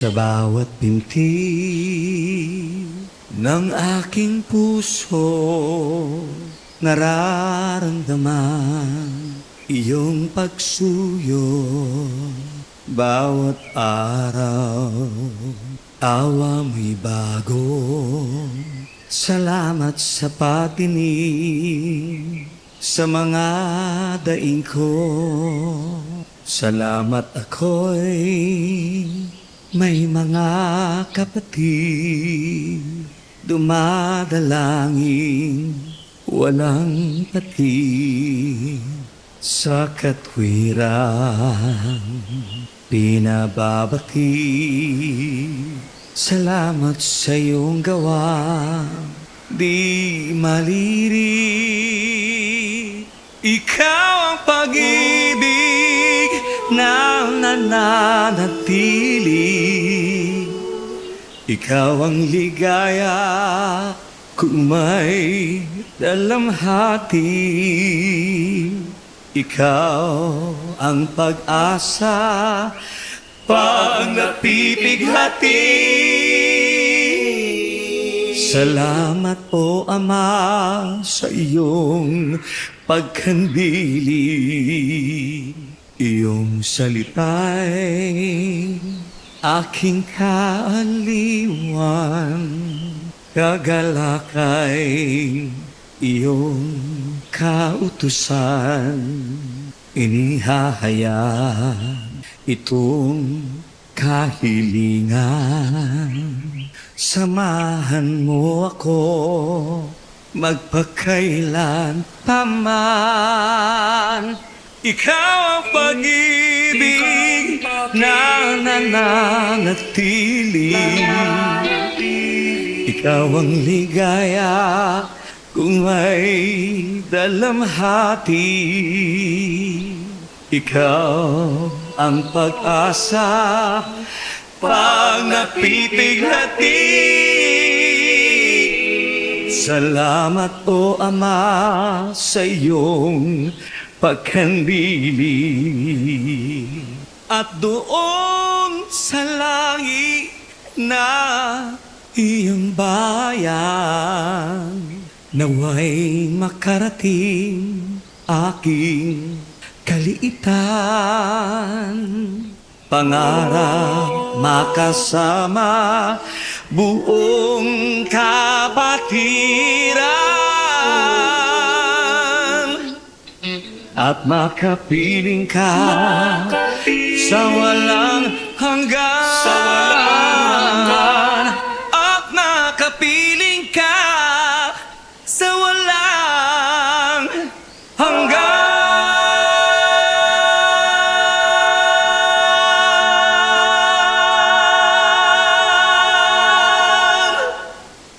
Sa bawat binti ng aking puso, nararamdaman iyong pagsuyo. Bawat araw, awa mo'y bago. Salamat sa patinig sa mga daing ko. Salamat ako'y may mga kapatid, dumadalangin, walang patid. Sa katwiran, pinababati. Salamat sa iyong gawa, di maliri. Ikaw ang pag-ibig na nananatili. Ikaw ang ligaya kung may dalamhati. Ikaw ang pag-asa pag napipighati. Salamat o Ama sa iyong pagkandili. Iyong salita'y aking kaaliwan. Kagalakay iyong kautusan. Inihahayag itong kahilingan. Samahan mo ako magpakailan paman. Ikaw ang pag-ibig na nananatili. Ikaw ang ligaya kung may dalamhati. Ikaw ang pag-asa pag napipighati. Salamat o Ama sa iyong pagkandili. At doon sa langit na iyong bayan, naway makarating aking kaliitan. Pangarap makasama buong kapatiran, at makapiling ka sa walang hanggan.